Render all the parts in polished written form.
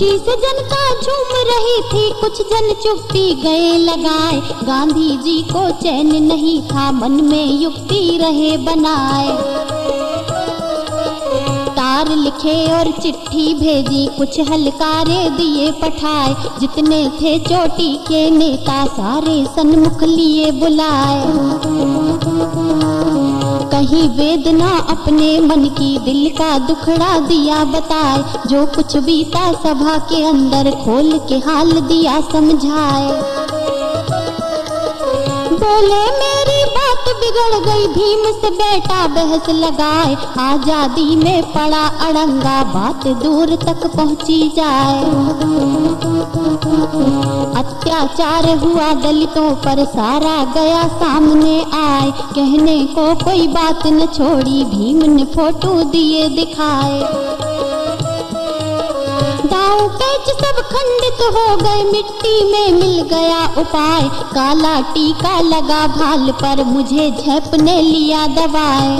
खुशी से जनता झूम रही थी, कुछ जन चुप्पी गए लगाए। गांधी जी को चैन नहीं था, मन में युक्ति रहे बनाए। तार लिखे और चिट्ठी भेजी, कुछ हलकारे दिए पठाए। जितने थे चोटी के नेता, सारे सन्मुख लिए बुलाए। कहीं वेदना अपने मन की, दिल का दुखड़ा दिया बताए। जो कुछ बीता सभा के अंदर, खोल के हाल दिया समझाए। बोले मेरी बात बिगड़ गई, भीम से बेटा बहस लगाए। आजादी में पड़ा अड़ंगा, बात दूर तक पहुंची जाए। अत्याचार हुआ दलितों पर, सारा गया सामने आए। कहने को कोई बात न छोड़ी, भीम ने फोटो दिए दिखाए। दांव पेच सब खंडित हो गए, मिट्टी में मिल गया उपाय। काला टीका लगा भाल पर, मुझे झेपने लिया दवाए।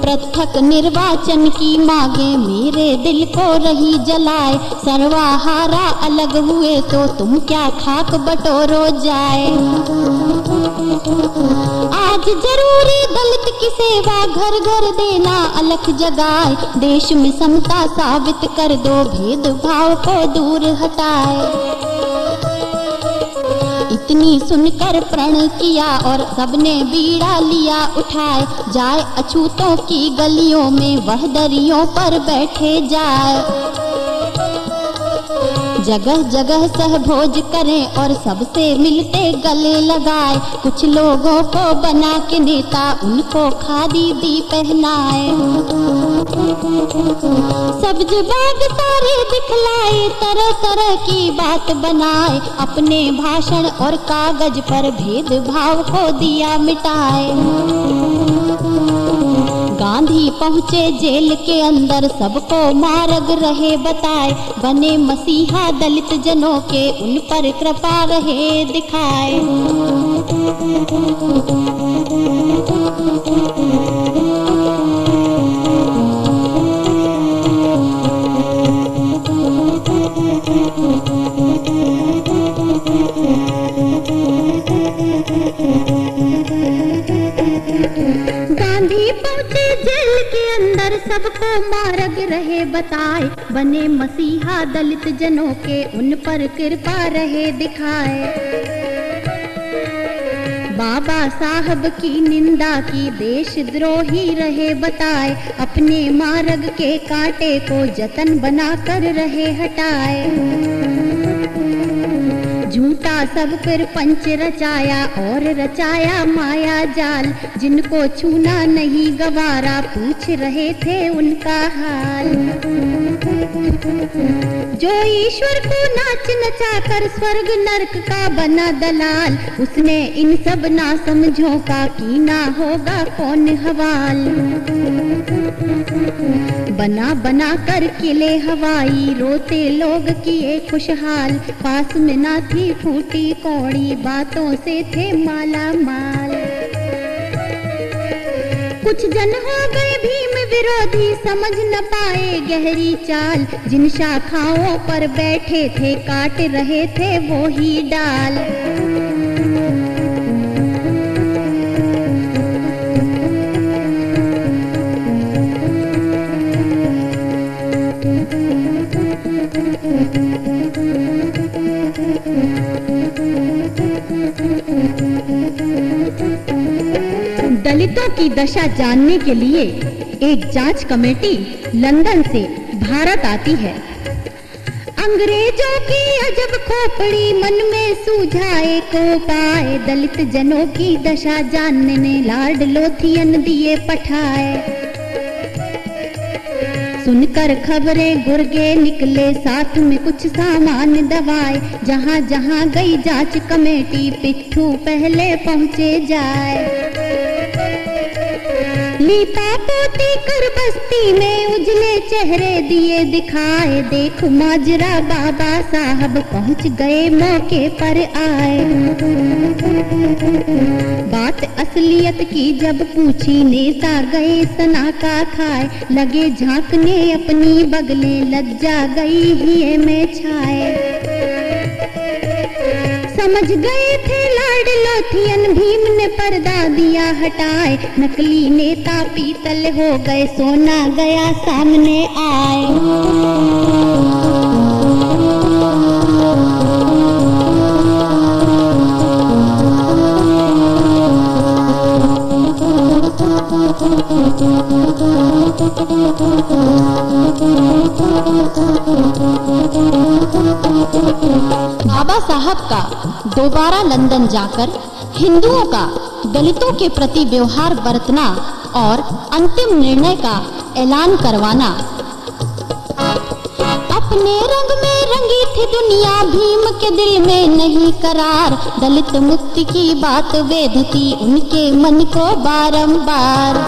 पृथक निर्वाचन की मांगे, मेरे दिल को रही जलाए। सर्वहारा अलग हुए तो तुम क्या खाक बटोरो जाए। आज जरूरी दलित की सेवा, घर घर देना अलख जगाए। देश में समता साबित कर दो, भेदभाव को दूर हटाए। इतनी सुनकर प्रण किया और सबने बीड़ा लिया उठाए। जाए अछूतों की गलियों में, वह दरियों पर बैठे जाए। जगह जगह सहभोज करें और सबसे मिलते गले लगाए। कुछ लोगों को बना के नेता, उनको खादी दी पहनाए। सब्ज बाग सारे दिखलाए, तरह तरह की बात बनाए। अपने भाषण और कागज पर भेदभाव को दिया मिटाए। गांधी पहुँचे जेल के अंदर, सबको मार्ग रहे बताए। बने मसीहा दलित जनों के, उन पर कृपा रहे दिखाए। गांधी पहुँचे जेल के अंदर, सबको मार्ग रहे बताए। बने मसीहा दलित जनों के, उन पर कृपा रहे दिखाए। बाबा साहब की निंदा की, देशद्रोही रहे बताए। अपने मार्ग के कांटे को जतन बनाकर रहे हटाए। झूठा सब पर पंच रचाया और रचाया माया जाल। जिनको छूना नहीं गवारा, पूछ रहे थे उनका हाल। जो ईश्वर को नाच नचाकर स्वर्ग नरक का बना दलाल, उसने इन सब ना समझों का कीना होगा कौन हवाल। बना बना कर किले हवाई, रोते लोग किए खुशहाल। पास में ना थी फूटी कौड़ी, बातों से थे माला माल। कुछ जन हो गए भीम विरोधी, समझ न पाए गहरी चाल। जिन शाखाओं पर बैठे थे, काट रहे थे वो ही डाल। दलितों की दशा जानने के लिए एक जांच कमेटी लंदन से भारत आती है। अंग्रेजों की अजब खोपड़ी, मन में सूझा एक उपाय। दलित जनों की दशा जानने लॉर्ड लोथियन दिए पठाए। सुनकर खबरें गुर्गे निकले, साथ में कुछ सामान दवाए। जहाँ जहाँ गई जांच कमेटी, पिट्ठू पहले पहुँचे जाए। लीता पोती कर बस्ती में उजले चेहरे दिए दिखाए, देख माजरा बाबा साहब पहुंच गए मौके पर आए। बात असलियत की जब पूछी नेता गए सना का खाए, लगे झांकने अपनी बगले लज्जा गई हिये में छाए। समझ गए थे लाड लोथियन भीम ने पर्दा दिया हटाए, नकली नेता पीतल हो गए सोना गया सामने आए। बाबा साहब का दोबारा लंदन जाकर हिंदुओं का दलितों के प्रति व्यवहार बरतना और अंतिम निर्णय का ऐलान करवाना। अपने रंग में रंगी थी दुनिया, भीम के दिल में नहीं करार, दलित मुक्ति की बात वेद थी उनके मन को बारंबार।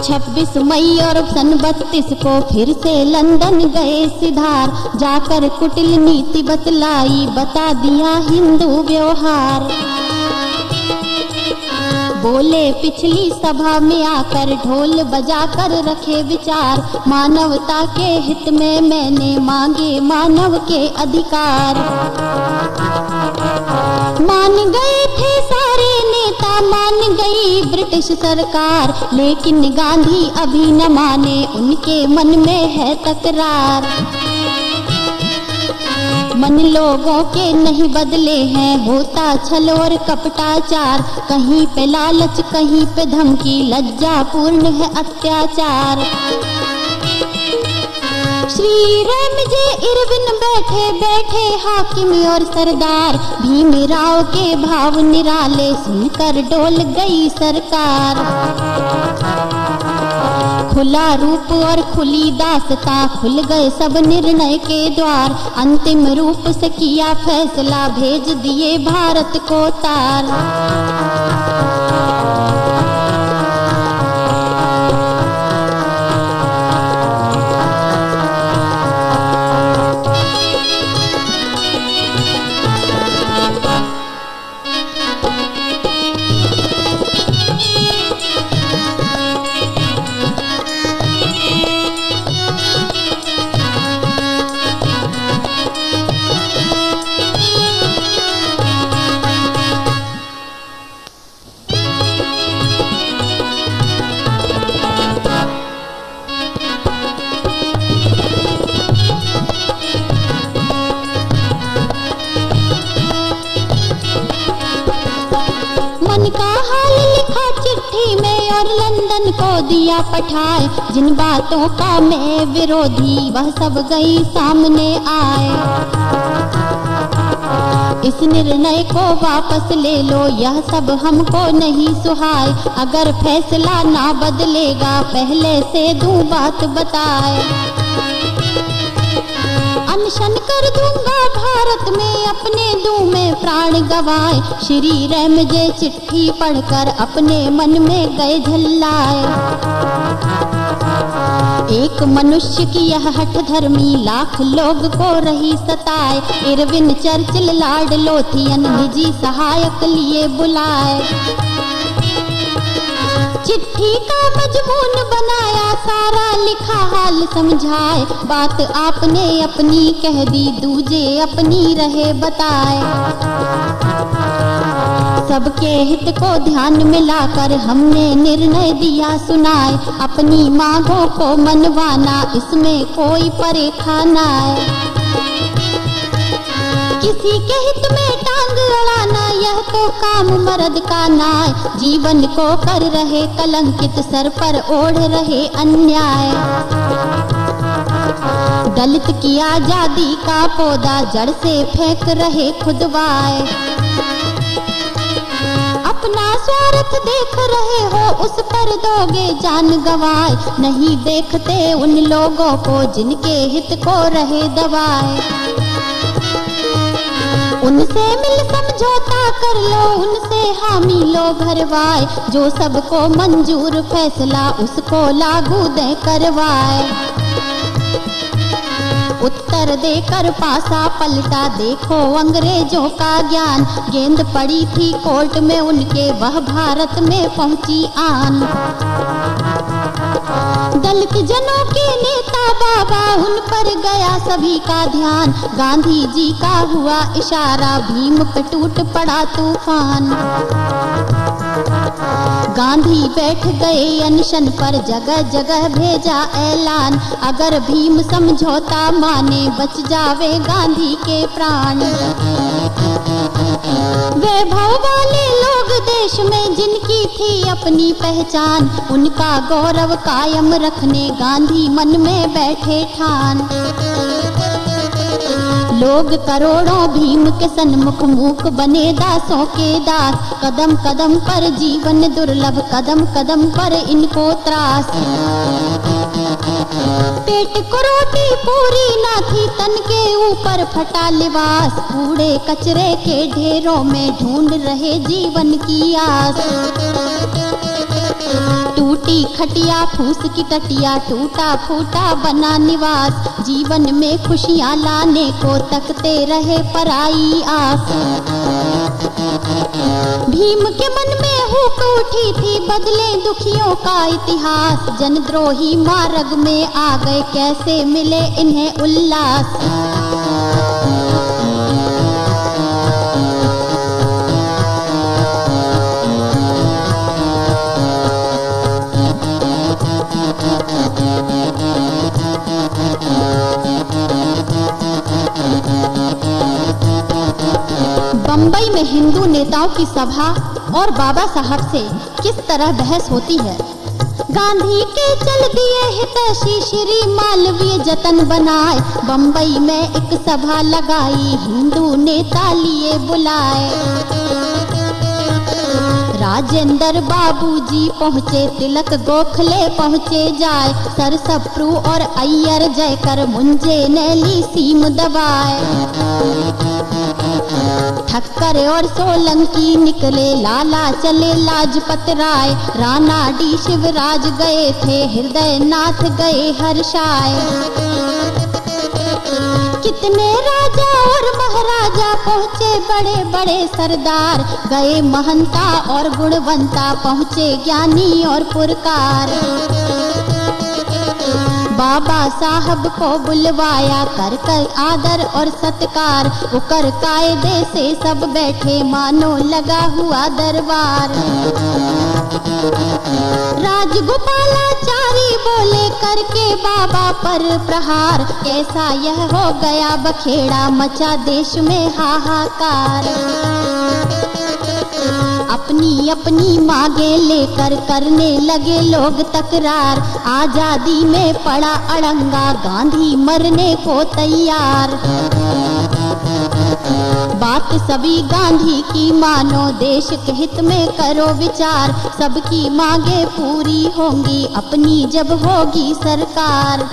26 मई और सन 32 को फिर से लंदन गए सिधार, जाकर कुटिल नीति बतलाई बता दिया हिंदू व्यवहार। बोले पिछली सभा में आकर ढोल बजाकर रखे विचार, मानवता के हित में मैंने मांगे मानव के अधिकार। मान गए थे सारे नेता, मान गई ब्रिटिश सरकार, लेकिन गांधी अभी न माने उनके मन में है तकरार। मन लोगों के नहीं बदले हैं, होता छल और कपटाचार, कहीं पे लालच कहीं पे धमकी, लज्जा पूर्ण है अत्याचार। श्री रामजे इरविन बैठे बैठे हाकिम और सरदार, भीमराव के भाव निराले सुनकर डोल गई सरकार। खुला रूप और खुली दास्तां, खुल गए सब निर्णय के द्वार, अंतिम रूप से किया फैसला भेज दिए भारत को तार। मन का हाल लिखा चिट्ठी में और लंदन को दिया पठाए, जिन बातों का मैं विरोधी वह सब गई सामने आए। इस निर्णय को वापस ले लो, यह सब हमको नहीं सुहाए, अगर फैसला ना बदलेगा पहले से दूं बात बताए। अनशन कर दूंगा भारत में, अपने दूं में प्राण गवाए, श्री रामजे चिट्ठी पढ़कर अपने मन में गए झल्लाए। एक मनुष्य की यह हठ धर्मी लाख लोग को रही सताए, इरविन चर्चिल लॉर्ड लोथियन निजी सहायक लिए बुलाए। चिट्ठी का मजमून बनाया, सारा लिखा हाल समझाए, बात आपने अपनी कह दी दूजे अपनी रहे बताए। सबके हित को ध्यान में लाकर हमने निर्णय दिया सुनाए, अपनी मांगों को मनवाना इसमें कोई परेखा ना है। किसी के हित में टांग अड़ाना यह तो काम मर्द का नाय, जीवन को कर रहे कलंकित सर पर ओढ़ रहे अन्याय। दलित की आजादी का पौधा जड़ से फेंक रहे खुदवाए, अपना स्वार्थ देख रहे हो उस पर दोगे जान गवाए, नहीं देखते उन लोगों को जिनके हित को रहे दबाए। उनसे मिल समझौता कर लो, उनसे हामी लो भरवाए, जो सबको मंजूर फैसला उसको लागू दे करवाए। उत्तर देकर पासा पलटा देखो अंग्रेजों का ज्ञान, गेंद पड़ी थी कोर्ट में उनके, वह भारत में पहुंची आन। दलित जनों के नेता बाबा, उन पर गया सभी का ध्यान, गांधी जी का हुआ इशारा, भीम पे टूट पड़ा तूफान। गांधी बैठ गए अनशन पर, जगह जगह भेजा ऐलान, अगर भीम समझौता माने बच जावे गांधी के प्राण। वैभव वाले लोग देश में जिनकी थी अपनी पहचान, उनका गौरव कायम रखने गांधी मन में बैठे ठान। लोग करोड़ों भीम के सन्मुख, मूक बने दासों के दास, कदम कदम पर जीवन दुर्लभ, कदम कदम पर इनको त्रास। पेट को रोटी पूरी ना थी, तन के ऊपर फटा लिबास, कूड़े कचरे के ढेरों में ढूंढ रहे जीवन की आस। टूटी खटिया फूस की टटिया, टूटा फूटा बना निवास, जीवन में खुशियां लाने को तकते रहे पराई आस। भीम के मन में हुक उठी थी, बदले दुखियों का इतिहास, जनद्रोही मार्ग में आ गए, कैसे मिले इन्हें उल्लास। बम्बई में हिंदू नेताओं की सभा और बाबा साहब से किस तरह बहस होती है। गांधी के चल दिए हितैषी, श्री मालवीय जतन बनाए, बम्बई में एक सभा लगाई, हिंदू नेता लिए बुलाए। राजेंद्र बाबूजी पहुँचे, तिलक गोखले पहुँचे जाए, सरसप्रू और अय्यर जयकर मुंजे ने ली सीम दबाए। ठक्कर और सोलंकी निकले, लाला चले लाजपत राय, राणा डी शिवराज गए थे, हृदय नाथ गए हर्षाय। कितने राजा और महाराजा पहुँचे, बड़े बड़े सरदार गए, महंता और गुणवंता पहुँचे, ज्ञानी और पुरकार। बाबा साहब को बुलवाया, कर कर आदर और सत्कार, उकर कायदे से सब बैठे, मानो लगा हुआ दरबार। राजगोपालाचारी बोले करके बाबा पर प्रहार, कैसा यह हो गया बखेड़ा, मचा देश में हाहाकार। अपनी अपनी मांगे लेकर करने लगे लोग तकरार, आजादी में पड़ा अड़ंगा, गांधी मरने को तैयार। बात सभी गांधी की मानो, देश के हित में करो विचार, सबकी मांगे पूरी होंगी अपनी जब होगी सरकार।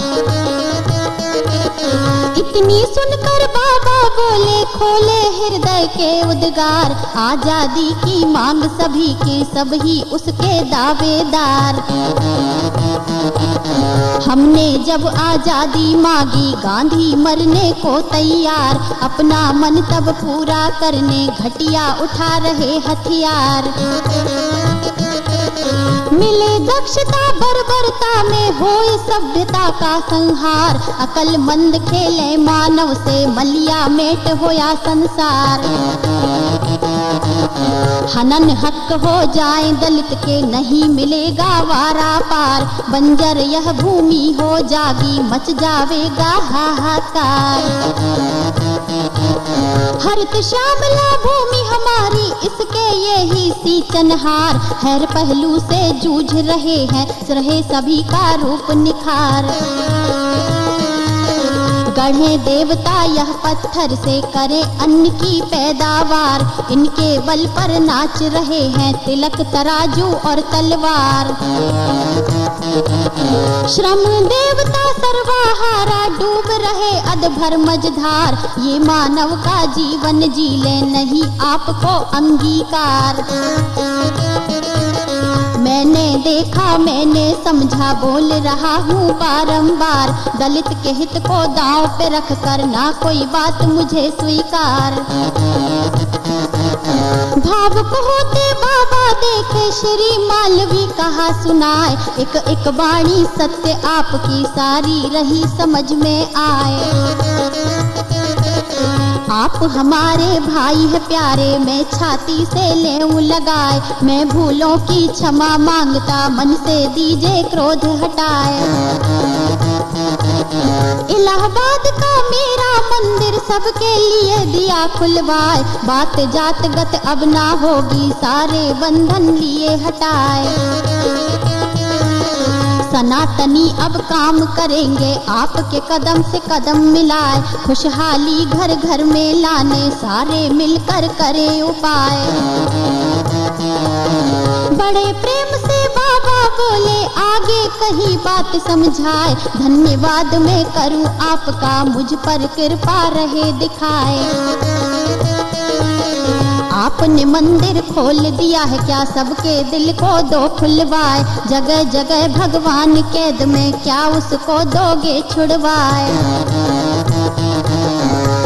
इतनी सुनकर बाबा बोले, खोले हृदय के उद्गार, आजादी की मांग सभी की, सब ही उसके दावेदार। हमने जब आजादी मांगी, गांधी मरने को तैयार, अपना मन तब पूरा करने घटिया उठा रहे हथियार। मिले दक्षता बर्बरता में होए सभ्यता का संहार, अकलमंद खेले मानव से मलिया मेट होया संसार। हनन हक हो जाए दलित के, नहीं मिलेगा वारा पार, बंजर यह भूमि हो जागी, मच जावेगा हाहाकार। हरित श्यामला भूमि हमारी, इसके ये ही सींचनहार, हर पहलू से जूझ रहे हैं, रहे सभी का रूप निखार। गढ़े देवता यह पत्थर से करे अन्न की पैदावार, इनके बल पर नाच रहे हैं तिलक तराजू और तलवार। श्रम देवता सर्वहारा डूब रहे अधभर मझधार, ये मानव का जीवन जी ले नहीं आपको अंगीकार। मैंने देखा मैंने समझा बोल रहा हूँ बारंबार, दलित के हित को दांव पे रख कर ना कोई बात मुझे स्वीकार। भावुक होते बाबा देखे श्री मालवी कहा सुनाए, एक एक वाणी सत्य आपकी सारी रही समझ में आए। आप हमारे भाई है प्यारे, मैं छाती से लेऊं लगाए, मैं भूलों की क्षमा मांगता मन से दीजिए क्रोध हटाए। इलाहाबाद का मेरा मंदिर सबके लिए दिया खुलवाए, बात जात गत अब ना होगी सारे बंधन लिए हटाए। सनातनी अब काम करेंगे आपके कदम से कदम मिलाए, खुशहाली घर घर में लाने सारे मिलकर करें उपाय। बड़े प्रेम से बाबा बोले आगे कही बात समझाए, धन्यवाद मैं करूं आपका मुझ पर कृपा रहे दिखाए। आपने मंदिर खोल दिया है क्या सबके दिल को दो खुलवाए, जगह जगह भगवान कैद में क्या उसको दोगे छुड़वाए।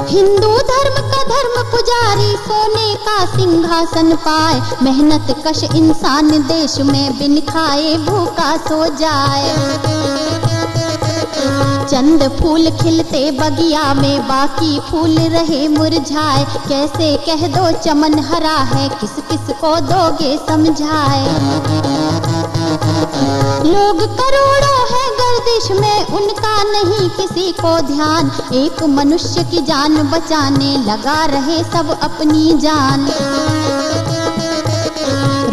हिंदू धर्म का धर्म पुजारी सोने का सिंहासन पाए, मेहनत कश इंसान देश में बिन खाए भूखा सो जाए। चंद फूल खिलते बगिया में बाकी फूल रहे मुरझाए, कैसे कह दो चमन हरा है किस किस को दोगे समझाए। लोग करोड़ों है गर्दिश में उनका नहीं किसी को ध्यान, एक मनुष्य की जान बचाने लगा रहे सब अपनी जान।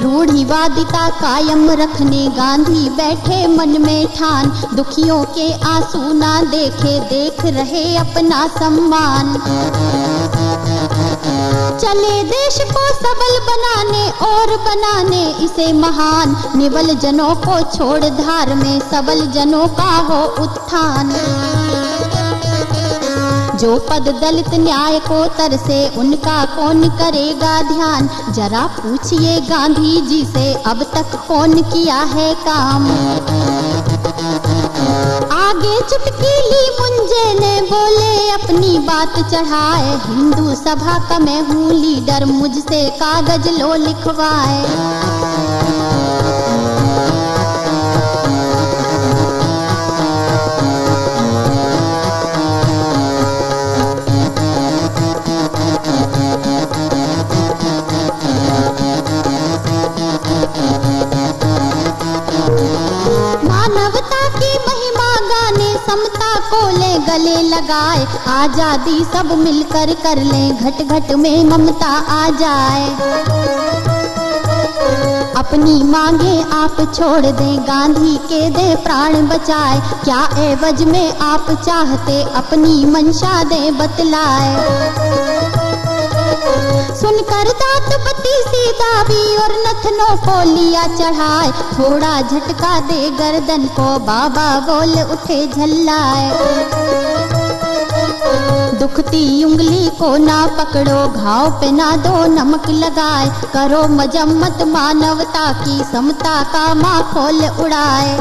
रूढ़िवादिता कायम रखने गांधी बैठे मन में ठान, दुखियों के आंसू ना देखे देख रहे अपना सम्मान। चले देश को सबल बनाने और बनाने इसे महान, निबल जनों को छोड़ धार में सबल जनों का हो उत्थान। जो पद दलित न्याय को तरसे उनका कौन करेगा ध्यान, जरा पूछिए गांधी जी से अब तक कौन किया है काम। आगे चुटकी ली मुंजे ने बोले अपनी बात चढ़ाए, हिंदू सभा का मैं हूँ लीडर मुझसे कागज लो लिखवाए। मानवता की महिमा गाने समता को ले गले लगाए, आजादी सब मिलकर कर ले घट घट में ममता आ जाए। अपनी मांगे आप छोड़ दें गांधी के दे प्राण बचाए, क्या एवज में आप चाहते अपनी मंशा दे बतलाए। सुनकर दांत बत्ती सी दाबी और नथनों को लिया चढ़ाए, थोड़ा झटका दे गर्दन को बाबा बोल उठे झल्लाए। दुखती उंगली को ना पकड़ो घाव पे ना दो नमक लगाए, करो मजम्मत मानवता की समता का माखोल उड़ाए।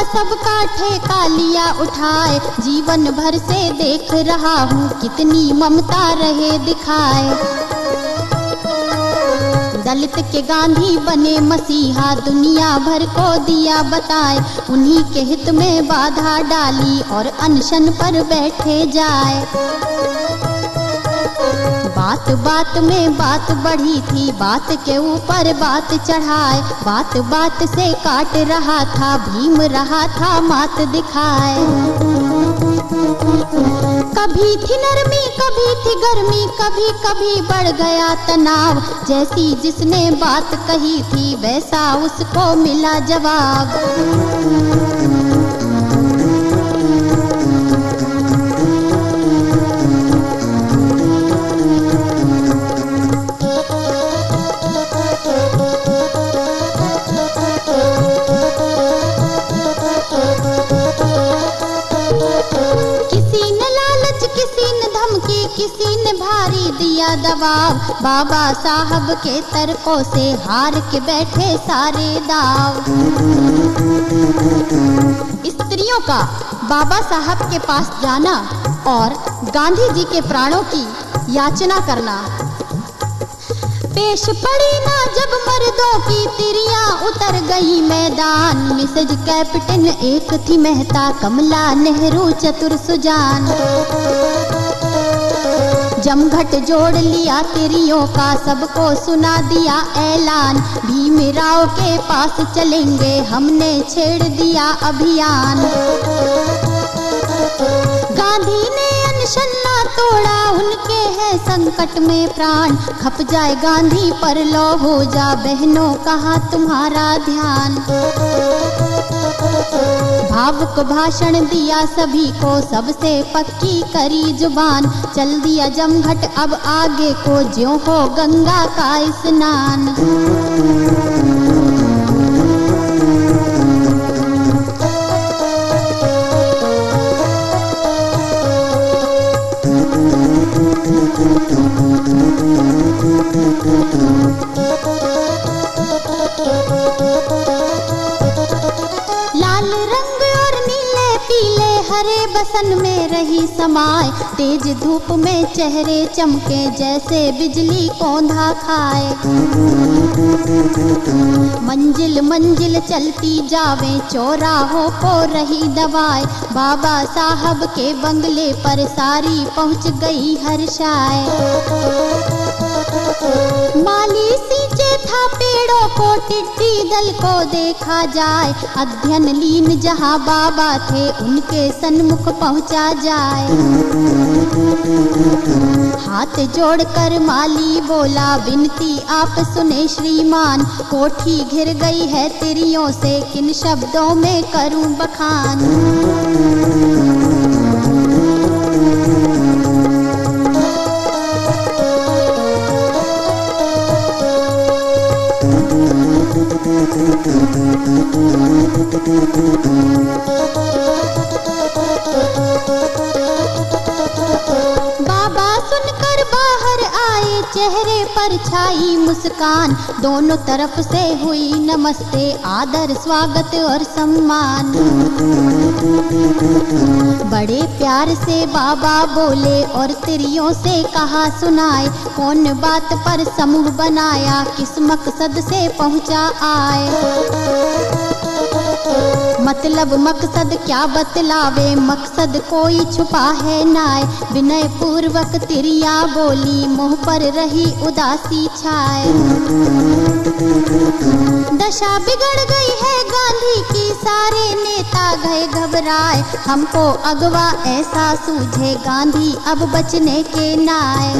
सबका ठेका लिया उठाए, जीवन भर से देख रहा हूँ कितनी ममता रहे दिखाए। दलित के गांधी बने मसीहा दुनिया भर को दिया बताए, उन्हीं के हित में बाधा डाली और अनशन पर बैठे जाए। बात बात में बात बढ़ी थी, बात के ऊपर बात चढ़ाए, बात बात से काट रहा था भीम रहा था मात दिखाए। कभी थी नरमी कभी थी गर्मी, कभी कभी बढ़ गया तनाव। जैसी जिसने बात कही थी वैसा उसको मिला जवाब। किसी ने भारी दिया दबाव, बाबा साहब के तर्कों से हार के बैठे सारे दाव। स्त्रियों का बाबा साहब के पास जाना और गांधी जी के प्राणों की याचना करना। पेश पड़ी ना जब मर्दों की तिरियां उतर गई मैदान। मिसेज कैप्टन एक थी मेहता, कमला नेहरू चतुर सुजान। जमघट जोड़ लिया तिरियों का, सबको सुना दिया ऐलान। भीमराव के पास चलेंगे हमने छेड़ दिया अभियान। गांधी ने अनशन ना तोड़ा, उनके है संकट में प्राण। खप जाए गांधी पर लो हो जा, बहनों कहाँ तुम्हारा ध्यान। भावुक भाषण दिया सभी को, सबसे पक्की करी जुबान। चल दिया जमघट अब आगे को, ज्यों हो गंगा का स्नान। लाल रंग और नीले पीले हरे बसन में रही समाए। तेज धूप में चेहरे चमके जैसे बिजली कौंधा खाए। मंजिल मंजिल चलती जावे, चौराहों को रही दवाए। बाबा साहब के बंगले पर सारी पहुंच गई हर्षाए। माली सींचे था पेड़ों को, टिड्डी दल को देखा जाए। अध्ययन लीन जहां बाबा थे, उनके सन्मुख पहुंचा जाए। हाथ जोड़कर माली बोला, विनती आप सुने श्रीमान। कोठी घिर गई है तिरियों से, किन शब्दों में करूं बखान। बाबा सुनकर बाहर आए, चेहरे पर छाई मुस्कान। दोनों तरफ से हुई नमस्ते, आदर स्वागत और सम्मान। बड़े प्यार से बाबा बोले और तिरियों से कहा सुनाए। कौन बात पर समूह बनाया, किस मकसद से पहुंचा आए। मतलब मकसद क्या बतलावे, मकसद कोई छुपा है नाय। विनय पूर्वक तिरिया बोली, मुंह पर रही उदासी छाए। दशा बिगड़ गई है गांधी की, सारे नेता गए घबराए। हमको अगवा ऐसा सूझे, गांधी अब बचने के नाय।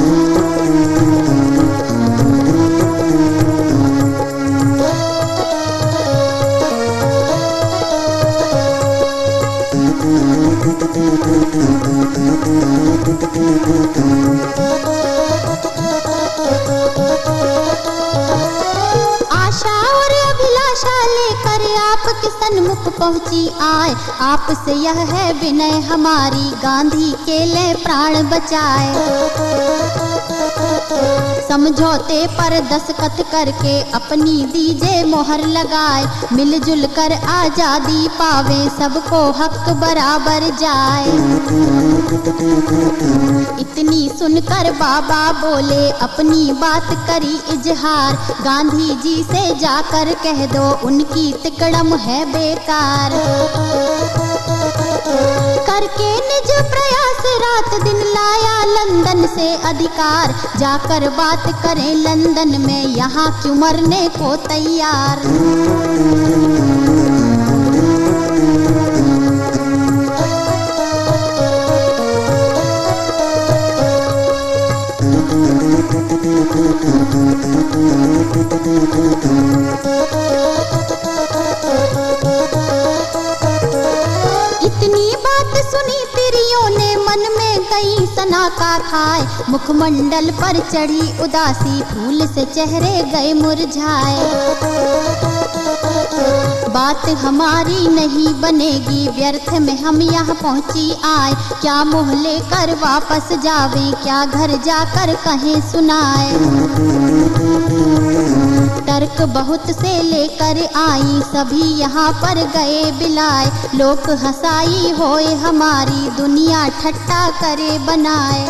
आशा और अभिलाषा लेकर आपके सन्मुख पहुंची आए। आपसे यह है विनय हमारी, गांधी के ले प्राण बचाए। समझौते पर दस्तखत करके अपनी दीजिए मोहर लगाए। मिलजुल कर आजादी पावे, सबको हक बराबर जाए। इतनी सुनकर बाबा बोले, अपनी बात करी इजहार। गांधी जी से जाकर कह दो, उनकी तिकड़म है बेकार। करके निज प्रयास रात दिन लाया लंदन से अधिकार। जाकर बात करें लंदन में, यहाँ क्यों मरने को तैयार। बात सुनी तिरियों ने मन में कई सना का खाए, मुखमंडल पर चढ़ी उदासी, फूल से चेहरे गए मुरझाए। बात हमारी नहीं बनेगी, व्यर्थ में हम यहाँ पहुँची आए, क्या मोह लेकर वापस जावे, क्या घर जाकर कहें सुनाए। तर्क बहुत से लेकर आई, सभी यहाँ पर गए बिलाए, लोक हंसाई होए हमारी, दुनिया ठट्टा करे बनाए।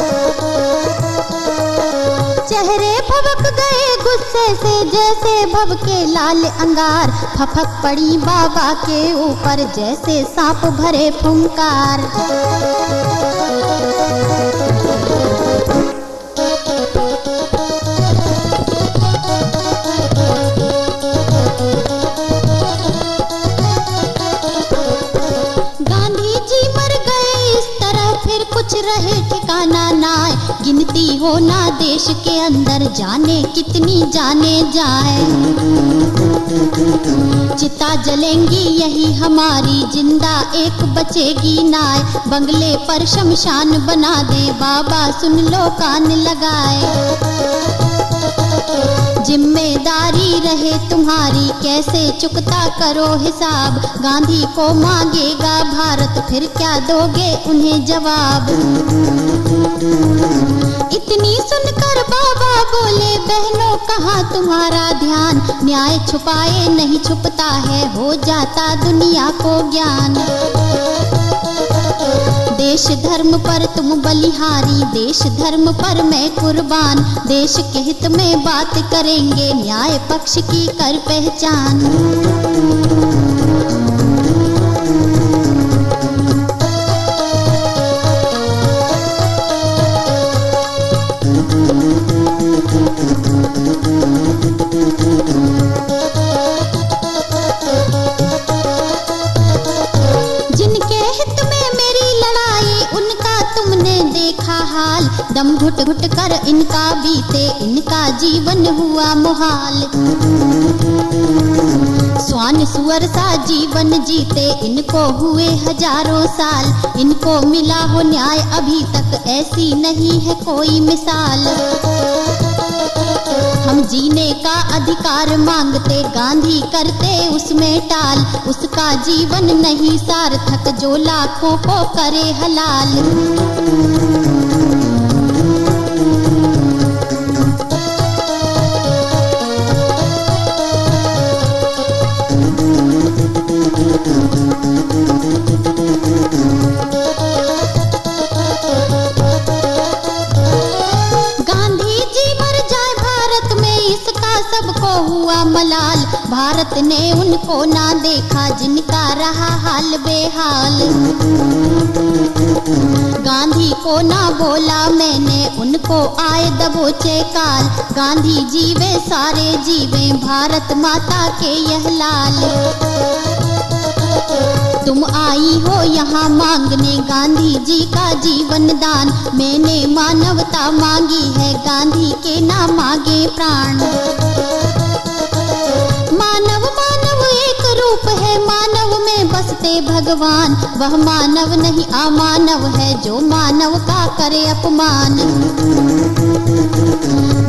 चेहरे भभक गए गुस्से से, जैसे भभके लाल अंगार, फफक पड़ी बाबा के ऊपर, जैसे सांप भरे फुंकार। कुछ रहे ठिकाना नाय, गिनती हो ना देश के अंदर, जाने कितनी जाने जाए। चिता जलेंगी यही हमारी, जिंदा एक बचेगी नाय, बंगले पर शमशान बना दे, बाबा सुन लो कान लगाए। जिम्मेदारी रहे तुम्हारी, कैसे चुकता करो हिसाब, गांधी को मांगेगा भारत, फिर क्या दोगे उन्हें जवाब। इतनी सुनकर बाबा बोले, बहनों कहाँ तुम्हारा ध्यान, न्याय छुपाए नहीं छुपता है, हो जाता दुनिया को ज्ञान। देश धर्म पर तुम बलिहारी, देश धर्म पर मैं कुर्बान, देश के हित में बात करेंगे, न्याय पक्ष की कर पहचान। दम घुट घुट कर इनका बीते, इनका जीवन हुआ मुहाल। स्वान सुअर सा जीवन जीते, इनको हुए हजारों साल, इनको मिला हो न्याय अभी तक, ऐसी नहीं है कोई मिसाल। हम जीने का अधिकार मांगते, गांधी करते उसमें टाल, उसका जीवन नहीं सार्थक, जो लाखों को करे हलाल। सबको हुआ मलाल, भारत ने उनको ना देखा, जिनका रहा हाल बेहाल। गांधी को ना बोला मैंने, उनको आए दबोचे काल, गांधी जीवे सारे जीवे, भारत माता के यह लाल। तुम आई हो यहाँ मांगने गांधी जी का जीवन दान, मैंने मानवता मांगी है, गांधी के ना मांगे प्राण। मानव मानव एक रूप है, मानव में बसते भगवान, वह मानव नहीं अमानव है, जो मानव का करे अपमान।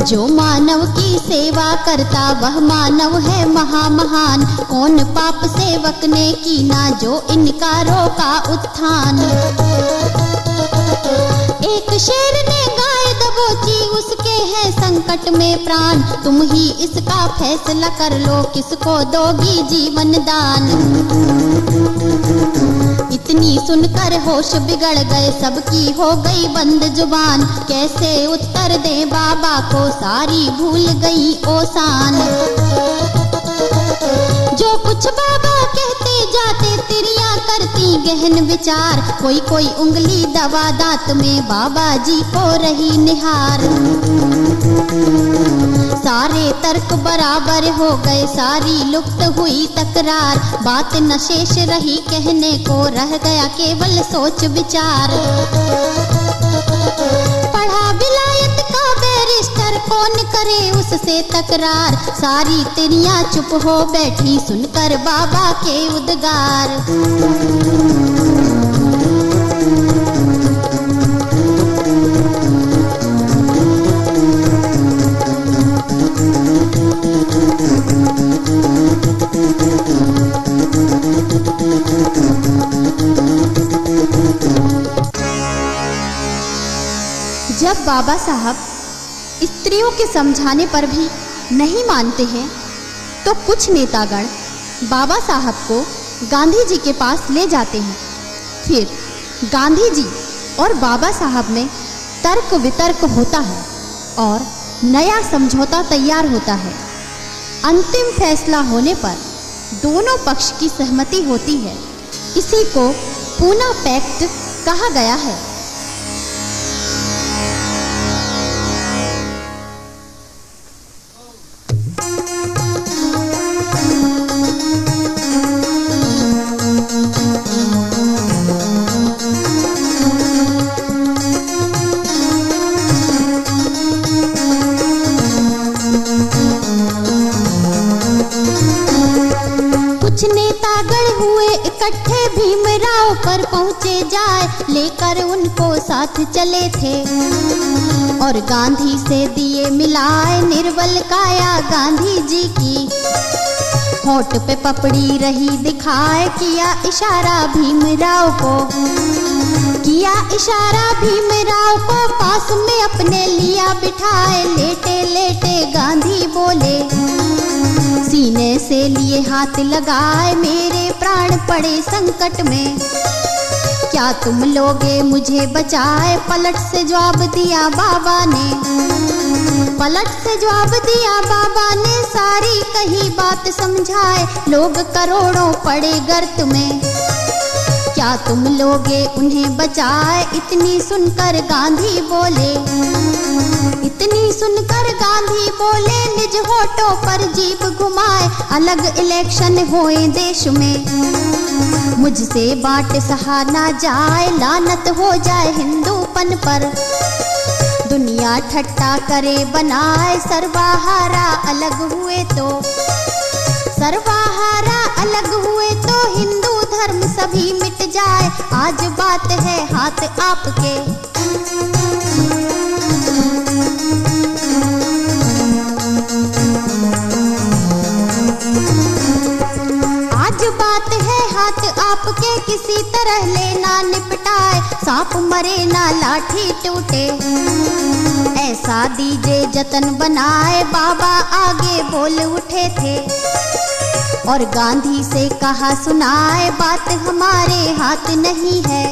जो मानव की सेवा करता, वह मानव है महामहान, कौन पाप सेवक ने की ना, जो इनका रोका उत्थान। एक शेर ने गाय दबोची, उसके है संकट में प्राण, तुम ही इसका फैसला कर लो, किसको दोगी जीवन दान। इतनी सुनकर होश बिगड़ गए, सबकी हो गई बंद जुबान, कैसे उत्तर दे बाबा को, सारी भूल गई ओसान। जो कुछ बाबा कहते जाते, तिरियां करती गहन विचार, कोई कोई उंगली दबा दांत में, बाबा जी को रही निहार। सारे तर्क बराबर हो गए, सारी लुप्त हुई तकरार, बात न शेष रही कहने को, रह गया केवल सोच विचार। पढ़ा विलायत का बैरिस्टर, कौन करे उससे तकरार, सारी तिरियां चुप हो बैठी, सुनकर बाबा के उद्गार। जब बाबा साहब स्त्रियों के समझाने पर भी नहीं मानते हैं तो कुछ नेतागण बाबा साहब को गांधी जी के पास ले जाते हैं। फिर गांधी जी और बाबा साहब में तर्क वितर्क होता है और नया समझौता तैयार होता है। अंतिम फैसला होने पर दोनों पक्ष की सहमति होती है। इसी को पूना पैक्ट कहा गया है। इकट्ठे भीमराव पर पहुँचे जाए, लेकर उनको साथ चले थे और गांधी से दिए मिलाए निर्बल काया गांधी जी की। होठ पे पपड़ी रही दिखाए, किया इशारा भीमराव को, किया इशारा भीमराव को, पास में अपने लिया बिठाए। लेटे लेटे गांधी बोले, सीने से लिए हाथ लगाए, मेरे प्राण पड़े संकट में, क्या तुम लोगे मुझे बचाए। पलट से जवाब दिया बाबा ने, पलट से जवाब दिया बाबा ने, सारी कही बात समझाए। लोग करोड़ों पड़े गर्त में, क्या तुम लोगे उन्हें बचाए। इतनी सुनकर गांधी बोले, इतनी सुनकर गांधी बोले, निज होठों पर जीभ घुमाए। अलग इलेक्शन होए देश में, मुझसे बाट सहा ना जाए। लानत हो जाए हिंदूपन पर, दुनिया ठट्टा करे बनाए। सर्वहारा अलग हुए तो, सर्वहारा अलग हुए तो, हिंदू धर्म सभी मिट जाए। आज बात है हाथ आपके, आज बात है हाथ आपके, किसी तरह लेना निपटाए। सांप मरे ना लाठी टूटे, ऐसा दीजिए जतन बनाए। बाबा आगे बोल उठे थे और गांधी से कहा सुनाए, बात हमारे हाथ नहीं है,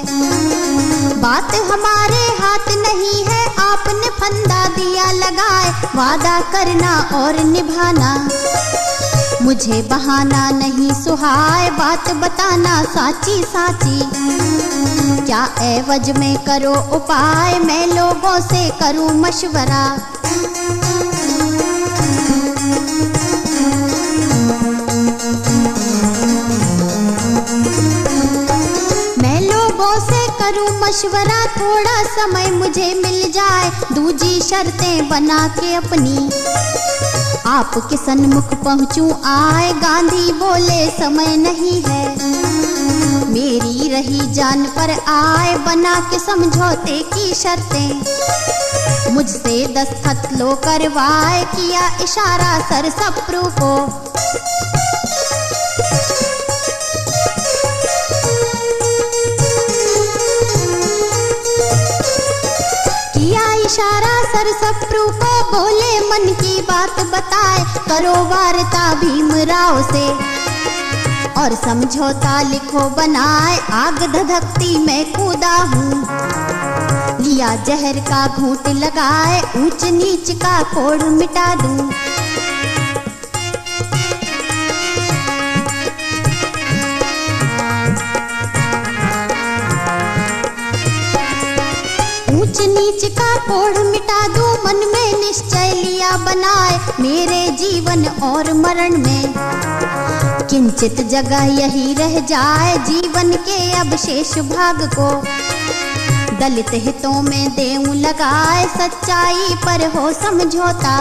बात हमारे हाथ नहीं है। आपने फंदा दिया लगाए, वादा करना और निभाना, मुझे बहाना नहीं सुहाए। बात बताना साची साची, क्या एवज में करो उपाय। मैं लोगों से करूं मशवरा, मैं लोगों से करूं मशवरा। थोड़ा समय मुझे मिल जाए, दूजी शर्तें बना के अपनी, आपके सन्मुख पहुँचूं आए। गांधी बोले समय नहीं है, मेरी रही जान पर आए। बना के समझौते की शर्तें, मुझसे दस्तखत लो करवाए। किया इशारा सरसप्रू को, किया इशारा सरसप्रू को, बोले मन की बात बताए। करो वार्ता भीमराव से और समझौता लिखो बनाए। आग धधकती मैं कूदा हूँ, लिया जहर का घूंट लगाए। ऊंच नीच का कोड मिटा दूं, ऊंच नीच का कोड मिटा दूं। मन में निश्चय लिया बनाए, मेरे जीवन और मरण में किंचित जगह यही रह जाए। जीवन के अब शेष भाग को दलित हितों में देऊं लगाए। सच्चाई पर हो समझौता,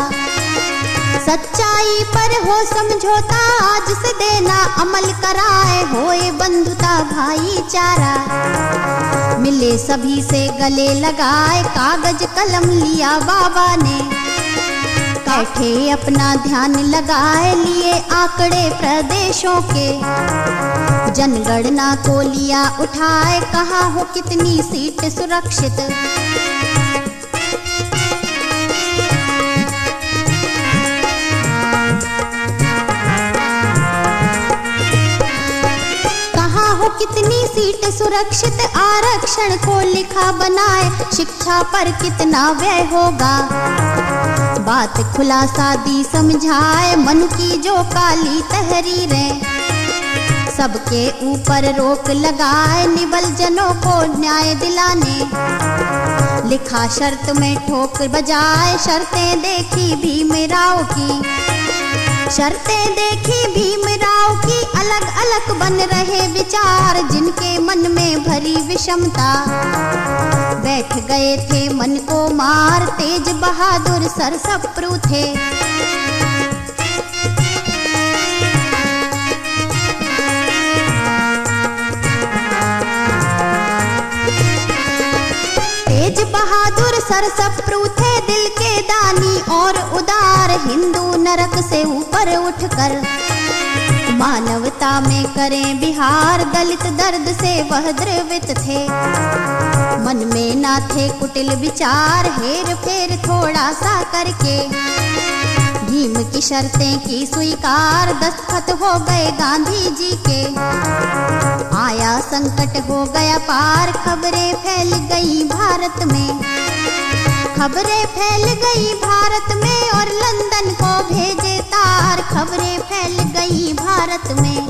सच्चाई पर हो समझौता। आज से देना अमल कराए, होए बंधुता भाईचारा। मिले सभी से गले लगाए, कागज कलम लिया बाबा ने, बैठे अपना ध्यान लगाए। लिए आंकड़े प्रदेशों के, जनगणना को लिया उठाए, कहा हो कितनी सीट सुरक्षित। कहा हो कितनी सीट सुरक्षित, आरक्षण को लिखा बनाए, शिक्षा पर कितना व्यय होगा। बात खुलासा दी समझाए, मन की जो काली तहरीरें, सबके ऊपर रोक लगाए, निबल जनों को न्याय दिलाने। लिखा शर्त में ठोक बजाए, शर्तें देखी भीमराव की, शर्तें देखी भीमराव की, अलग अलग बन रहे विचार, जिनके मन में भरी विषमता। बैठ गए थे मन को मार, तेज बहादुर सरसप्रू थे। तेज बहादुर सरसप्रू थे, दिल के दानी और उदार, हिंदू नरक से ऊपर उठकर मानवता में करें विहार। दलित दर्द से वह द्रवित थे, मन में ना थे कुटिल विचार, हेर फेर थोड़ा सा करके भीम की शर्तें की स्वीकार। दस्तखत हो गए गांधी जी के, आया संकट हो गया पार, खबरें फैल गई भारत में, खबरें फैल गई भारत में, और लंदन को भेजे तार, खबरें फैल गई भारत में।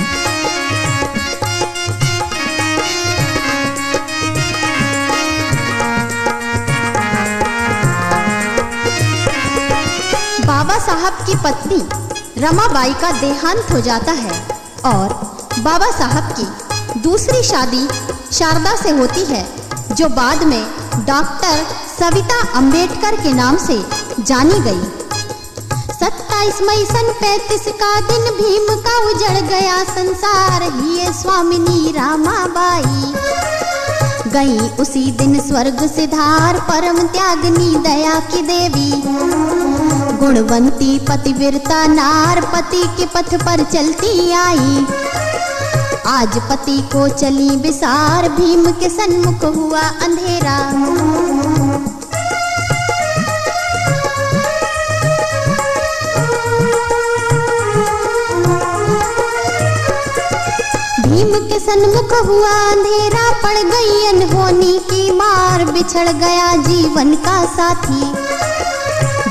बाबा साहब की पत्नी रमाबाई का देहांत हो जाता है और बाबा साहब की दूसरी शादी शारदा से होती है, जो बाद में डॉक्टर सविता अंबेडकर के नाम से जानी गई। 27 मई सन 35 का दिन, भीम का उजड़ गया संसार, ये स्वामिनी रामाबाई गई उसी दिन स्वर्ग सिधार। परम त्यागनी दया की देवी, गुणवंती पतिव्रता नार, पति के पथ पर चलती आई, आज पति को चली विसार। भीम के सन्मुख हुआ अंधेरा, भीम के सन्मुख हुआ अंधेरा, पड़ गई अनहोनी की मार, बिछड़ गया जीवन का साथी,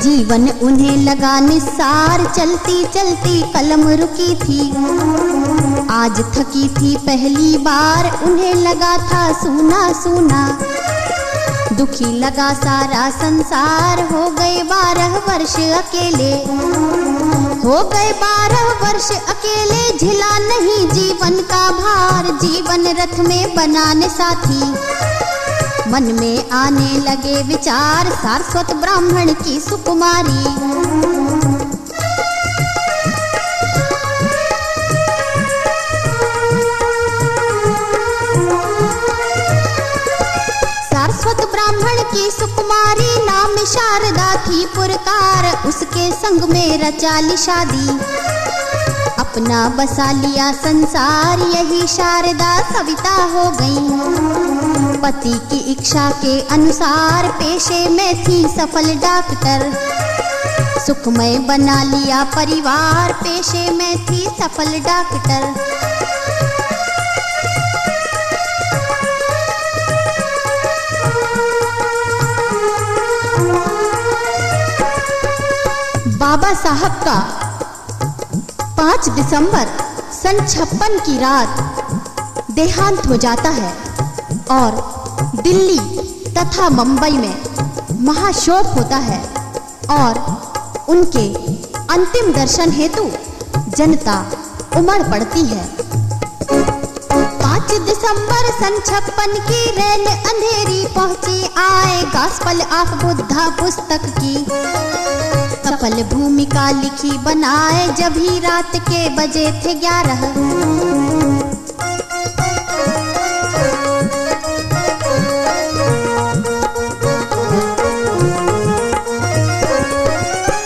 जीवन उन्हें लगा निस्सार। चलती चलती कलम रुकी थी, आज थकी थी पहली बार, उन्हें लगा था सूना सूना, दुखी लगा सारा संसार। हो गए 12 वर्ष अकेले, हो गए 12 वर्ष अकेले, झिला नहीं जीवन का भार, जीवन रथ में बनाने साथी, मन में आने लगे विचार, सारस्वत ब्राह्मण की सुकुमारी। सारस्वत ब्राह्मण की सुकुमारी, नाम शारदा थी पुरकार, उसके संग में रचा ली शादी, अपना बसा लिया संसार। यही शारदा सविता हो गई, पति की इच्छा के अनुसार, पेशे में थी सफल डॉक्टर, सुखमय बना लिया परिवार, पेशे में थी सफल डॉक्टर। बाबा साहब का 5 दिसंबर सन 56 की रात देहांत हो जाता है और दिल्ली तथा मुंबई में महाशोक होता है और उनके अंतिम दर्शन हेतु जनता उमड़ पड़ती है। 5 दिसंबर सन 56 की रेल अंधेरी पहुंची, आए गॉस्पेल ऑफ बुद्धा पुस्तक की सफल भूमिका लिखी बनाए, जब ही रात के बजे थे 11,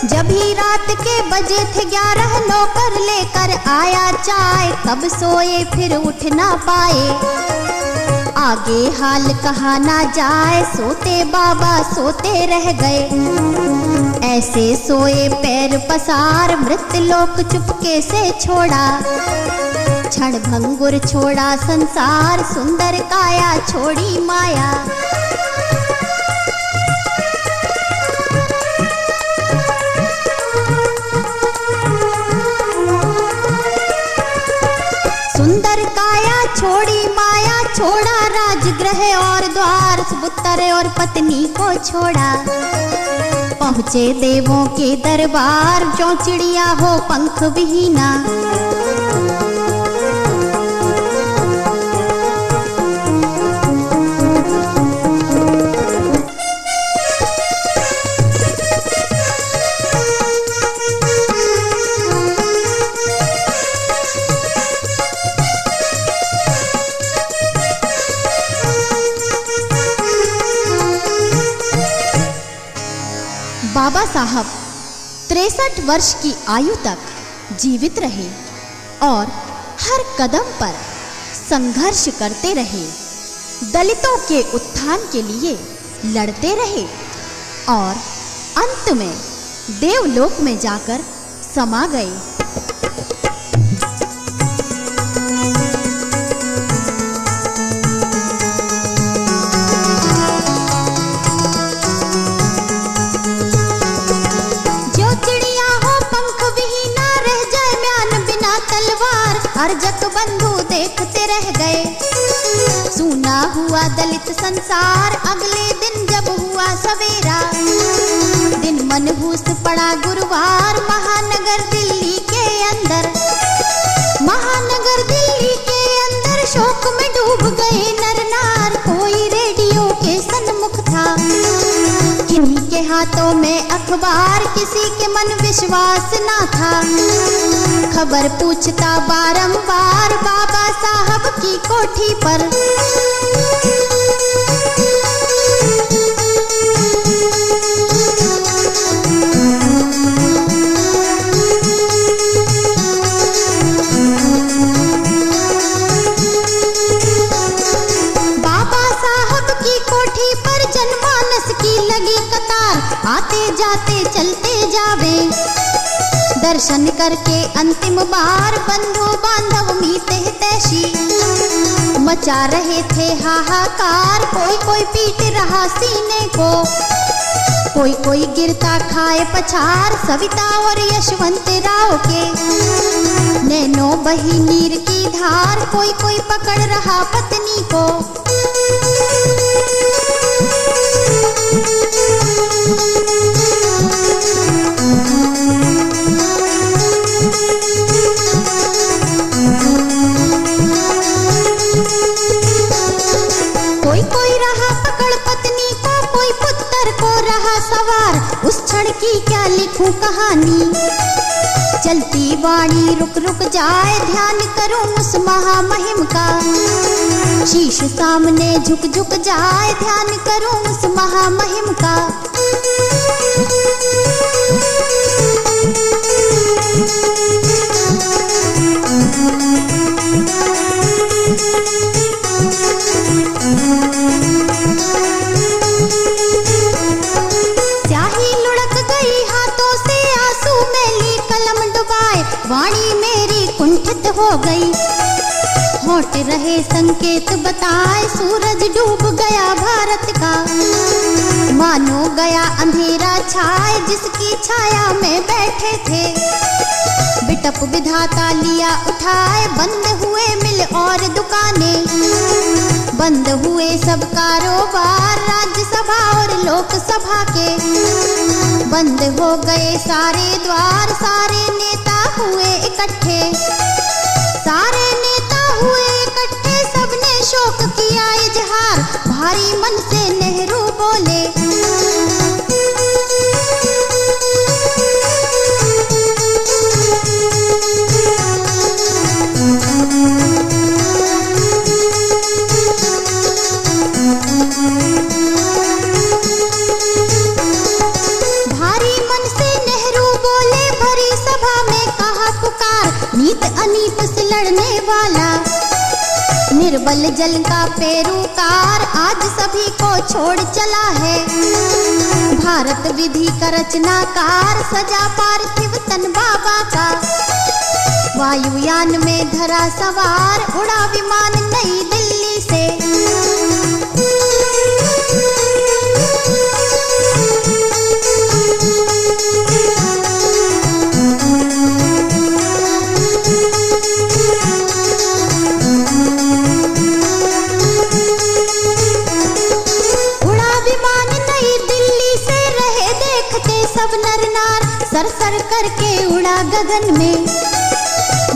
जब ही रात के बजे थे 11 नौकर लेकर आया चाय, तब सोए फिर उठ ना पाए। आगे हाल कहा ना जाए, सोते बाबा सोते रह गए। ऐसे सोए पैर पसार, मृतलोक चुपके से छोड़ा। क्षण भंगुर छोड़ा संसार, सुंदर काया छोड़ी माया। सुंदर काया छोड़ी माया, छोड़ा राजगृह और द्वार, सुपुत्र और पत्नी को छोड़ा। पहुँचे देवों के दरबार, जो चिड़िया हो पंख विहीना। बाबा साहब 63 वर्ष की आयु तक जीवित रहे और हर कदम पर संघर्ष करते रहे। दलितों के उत्थान के लिए लड़ते रहे और अंत में देवलोक में जाकर समा गए। अर्जक बंधु देखते रह गए। सूना हुआ दलित संसार, अगले दिन जब हुआ सवेरा। दिन मनहूस पड़ा गुरुवार, महानगर दिल्ली के अंदर। महानगर दिल्ली के अंदर शोक में डूब गए नर नार। कोई रेडियो के सन्मुख था, किन्हीं के हाथों में अखबार, किसी के मन विश्वास ना था। खबर पूछता बारंबार बाबा साहब की कोठी पर। बाबा साहब की कोठी पर जनमानस की लगी कतार। आते जाते चलते जावे, दर्शन करके अंतिम बार। बंधु बांधव मीत हितैषी मचा रहे थे हाहाकार। कोई कोई पीट रहा सीने को, कोई कोई गिरता खाए पछार। सविता और यशवंत राव के नैनो बही नीर की धार। कोई कोई पकड़ रहा पत्नी को। उस क्षण की क्या लिखूं कहानी। चलती वाणी रुक रुक जाए, ध्यान करूं उस महामहिम का। शीश सामने झुक झुक जाए, ध्यान करूं उस महामहिम का। वाणी मेरी कुंठित हो गई, होठ रहे संकेत बताए। सूरज डूब गया भारत का, मानो गया अंधेरा छाए। जिसकी छाया में बैठे थे, बिटप विधाता लिया उठाए। बंद हुए मिल और दुकानें, बंद हुए सब कारोबार। राज्यसभा और लोकसभा के बंद हो गए सारे द्वार। सारे नेता हुए इकट्ठे, सारे नेता हुए इकट्ठे। सबने शोक किया इजहार, भारी मन से नेहरू बोले। भारी मन से नेहरू बोले, भरी केवल जल का पेरूकार आज सभी को छोड़ चला है। भारत विधि का रचनाकार सजा पार्थिव तन बाबा का। वायुयान में धरा सवार उड़ा विमान नई दिल्ली से। सर सर करके उड़ा गगन में।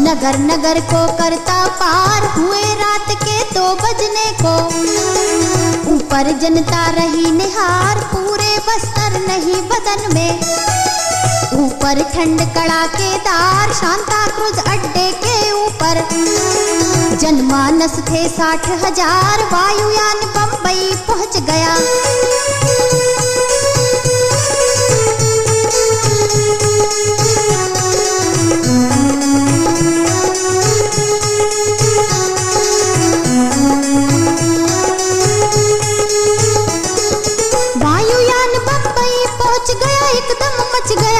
नगर नगर को करता पार हुए रात के 2 बजने को। ऊपर जनता रही निहार पूरे बस्तर नहीं बदन में। ऊपर ठंड कड़ाकेदार शांता क्रूज अड्डे के ऊपर। जनमानस थे 60,000 वायुयान बम्बई पहुंच गया।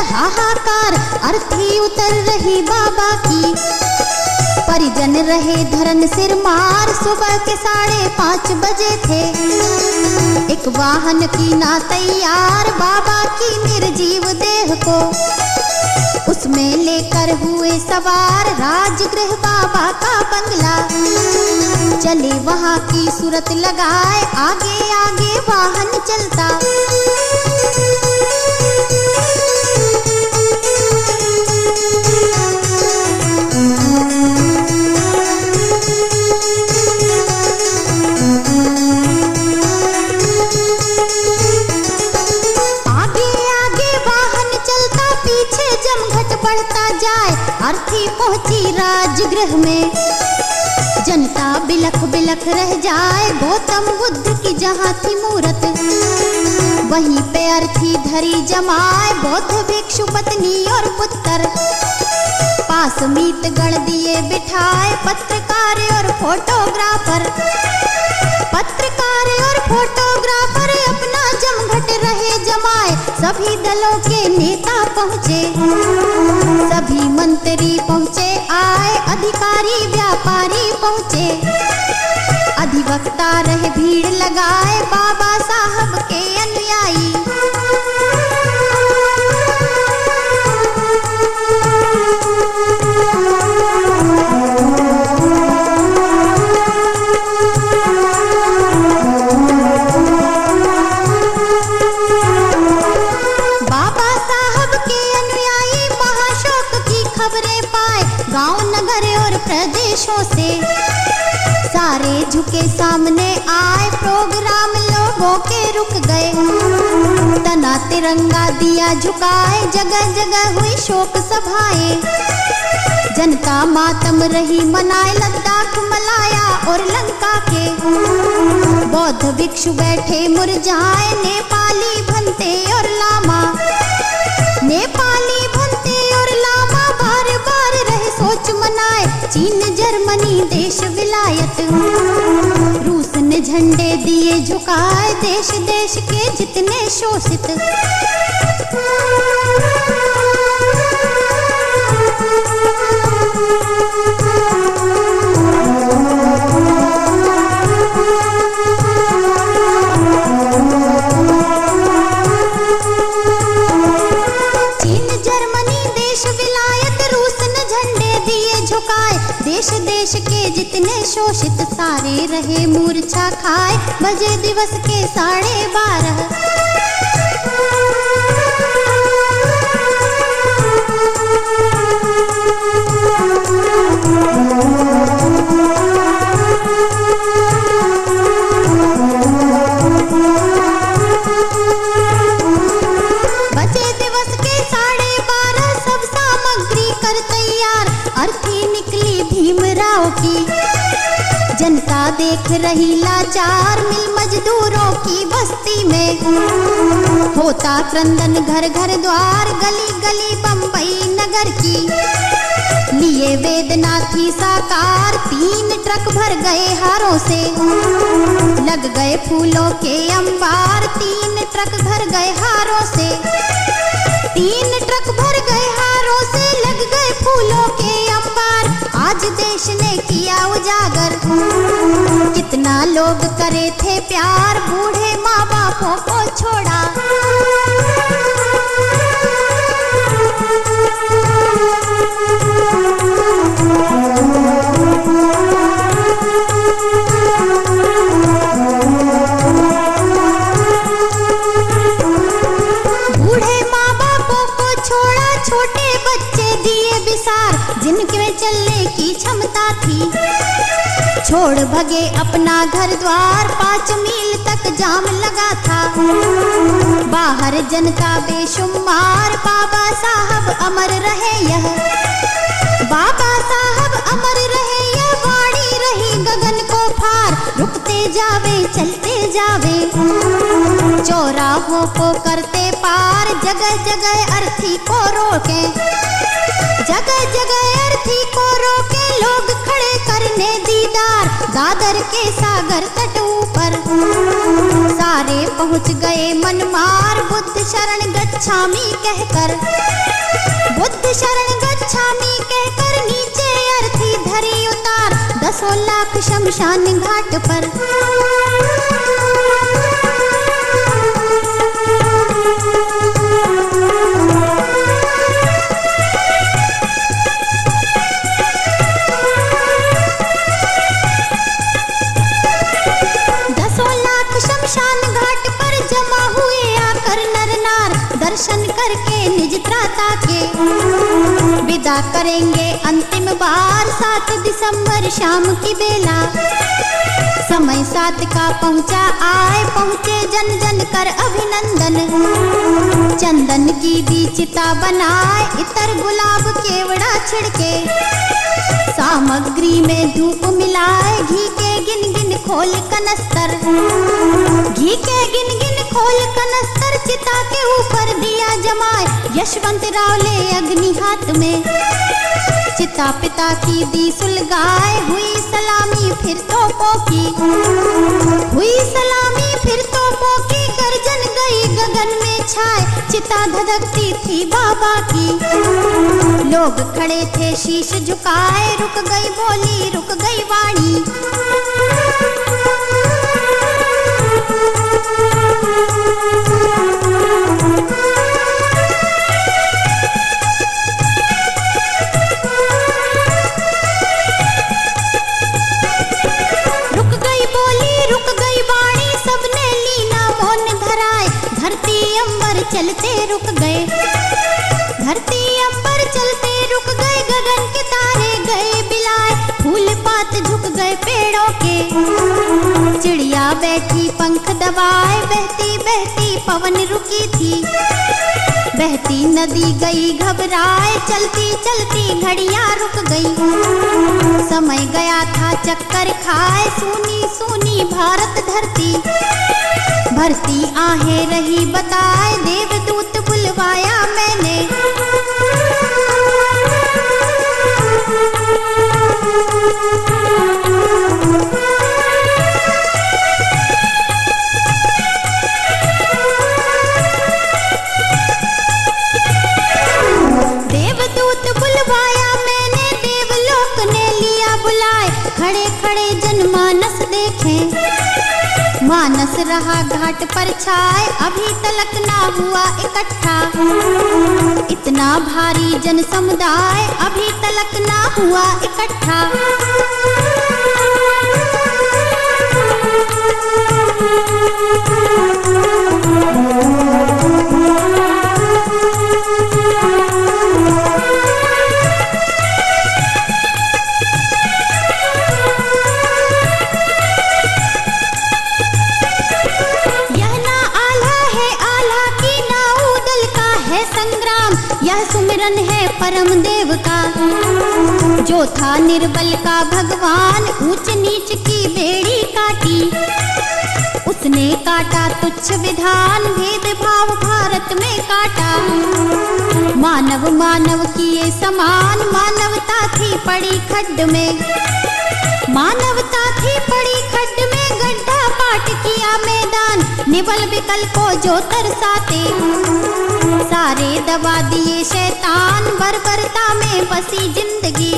हाहाकार अर्थी उतर रही बाबा की। परिजन रहे धरन सिर मार सुबह के 5:30 बजे थे। एक वाहन की ना तैयार बाबा की निर्जीव देह को। उसमें लेकर हुए सवार राजगृह बाबा का बंगला। चले वहाँ की सूरत लगाए आगे आगे वाहन चलता। बढ़ता जाए अर्थी पहुंची राजगृह में। जनता बिलख बिलख रह जाए गौतम बुद्ध की जहाँ थी मूरत। वहीं पे अर्थी धरी जमाए बौद्ध भिक्षु पत्नी और पुत्र। पास मीत गण दिए बिठाए पत्रकार और फोटोग्राफर। पत्रकार और फोटोग्राफर अपना जमघट रहे जमाए। सभी दलों के नेता पहुँचे। सभी मंत्री पहुँचे आए अधिकारी व्यापारी पहुँचे। अधिवक्ता रहे भीड़ लगाए बाबा साहब के अनुयायी। प्रदेशों से सारे झुके सामने आए। प्रोग्राम लोगों के रुक गए। तना तिरंगा दिया झुकाए जगह जगह हुई शोक सभाएं। जनता मातम रही मनाए लद्दाख मलाया और लंका के। बौद्ध भिक्षु बैठे मुरझाए नेपाली भंते और लामा। नेपाली भंते और लामा बार बार रहे सोच मनाए। चीन जर्मनी देश विलायत रूस ने झंडे दिए झुकाए। देश देश के जितने शोषित। देश देश के जितने शोषित सारे रहे मूर्छा खाए। बजे दिवस के 12:30। बजे दिवस के 12:30 सब सामग्री कर तैयार। अर्थी निकली भीमराव की। जनता देख रही लाचार मिल मजदूरों की बस्ती में। होता क्रंदन घर घर द्वार गली गली बम्बई नगर की। दिए वेदनाथी साकार, 3 ट्रक भर गए हारों से, लग गए फूलों के अंबार। 3 ट्रक भर गए हारों से, 3 ट्रक भर गए हारों से, लग गए फूलों के अंबार। आज देश ने किया उजागर, कितना लोग करे थे प्यार, बूढ़े माँ बापों को छोड़ा। बूढ़े माँ बापों को छोड़ा, छोटे बच्चे दिए बिसार, जिनके में चलने की क्षमता थी। छोड़ भगे अपना घर द्वार, 5 मील तक जाम लगा था। बाहर जनता बेशुमार, बाबा साहब अमर रहे यह, बाबा साहब अमर रहे यह वाणी रही गगन को फार। रुकते जावे चलते जावे, चौराहों को करते पार, जगह जगह अर्थी को रोके, जगह जगह अर्थी को रोके, लोग खड़े करने दीदार। दादर के सागर तट ऊपर सारे पहुंच गए मनमार, बुद्ध शरण गच्छामि कहकर, बुद्ध शरण गच्छामि कहकर, नीचे अर्थी धरी उतार। 10 लाख शमशान घाट पर। दर्शन करके निज त्राता के विदा करेंगे अंतिम बार। 7 दिसंबर शाम की बेला, समय 7 का पहुंचा आए, पहुंचे जन जन कर अभिनंदन। चंदन की दी चिता बनाए, इतर गुलाब केवड़ा छिड़के, सामग्री में धूप मिलाए, घी के गिन गिन खोल कनस्तर, घी के गिन गिन खोल कनस्तर, चिता के ऊपर दिया जमाए। यशवंत राव ले अग्नि हाथ में, चिता पिता की दी सुलगाए। हुई सलामी फिर तोपों की, हुई सलामी फिर तोपों की, गर्जन गई गगन में छाए। चिता धधकती थी बाबा की, लोग खड़े थे शीश झुकाए। रुक गई बोली, रुक गई वाणी, चलते रुक गए, धरती अंबर चलते रुक गए। गगन के तारे गए बिलाए, फूल पात झुक गए पेड़ों के, चिड़िया बैठी पंख दबाए। बहती बहती पवन रुकी थी, बहती नदी गई घबराए। चलती चलती घड़ियां रुक गई, समय गया था चक्कर खाए। सूनी सूनी भारत धरती, भरती आहें रही बताए। देवदूत बुलवाया मैंने, देवदूत बुलवाया मैंने, देवलोक ने लिया बुलाए। खड़े खड़े जनमानस देखे, मानस रहा घाट पर छाए। अभी तलक ना हुआ इकट्ठा इतना भारी जन समुदाय, अभी तलक ना हुआ इकट्ठा। सुमिरन है परम देव का, जो था निर्बल का भगवान। ऊंच नीच की बेड़ी काटी, उसने उसने काटा तुच्छ विधान, भेदभाव भारत में काटा। मानव मानव किए समान, मानवता थी पड़ी खड्ड में, मानवता थी पड़ी खड्ड में, गड्ढा पाट किया मैदान, निबल विकल को जो तरसाते, सारे दबा दिए शैतान, बर्बरता में बसी जिंदगी।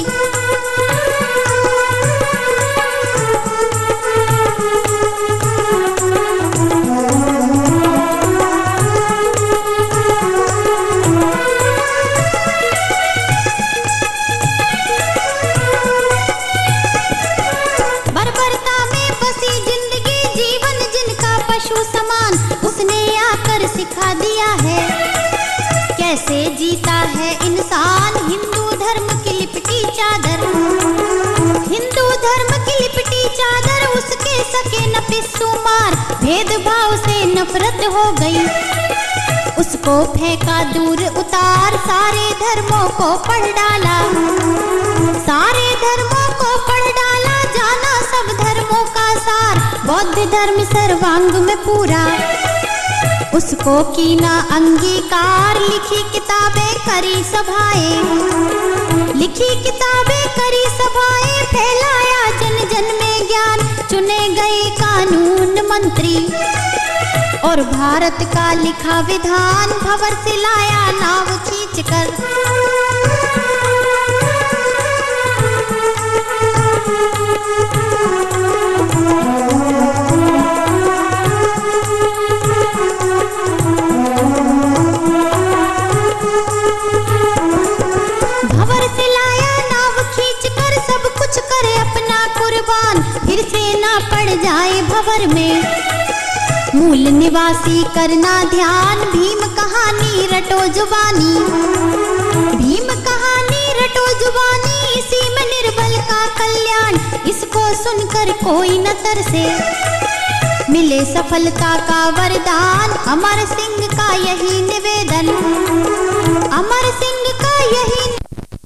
बर्बरता में बसी जिंदगी, जीवन जिनका पशु समान, उसने आकर सिखा दिया है कैसे जीता है इंसान। हिंदू धर्म की लिपटी चादर, हिंदू धर्म की लिपटी चादर, उसके सके न पिस्सू मार, भेदभाव से नफरत हो गई, उसको फेंका दूर उतार, सारे धर्मों को पढ़ डाला, सारे धर्मों को पढ़ डाला, जाना सब धर्मों का सार, बौद्ध धर्म सर्वांग में पूरा, उसको कीना अंगीकार, लिखी किताबें करी सभाएं, लिखी किताबें करी सभाएं, फैलाया जन जन में ज्ञान, चुने गए कानून मंत्री, और भारत का लिखा विधान, भंवर से लाया नाव खींच कर। फिर से ना पड़ जाए भंवर में, मूल निवासी करना ध्यान, भीम कहानी रटो जुबानी, भीम कहानी रटो जुबानी, इसी में निर्बल का कल्याण, इसको सुनकर कोई न तरसे, मिले सफलता का वरदान, अमर सिंह का यही निवेदन।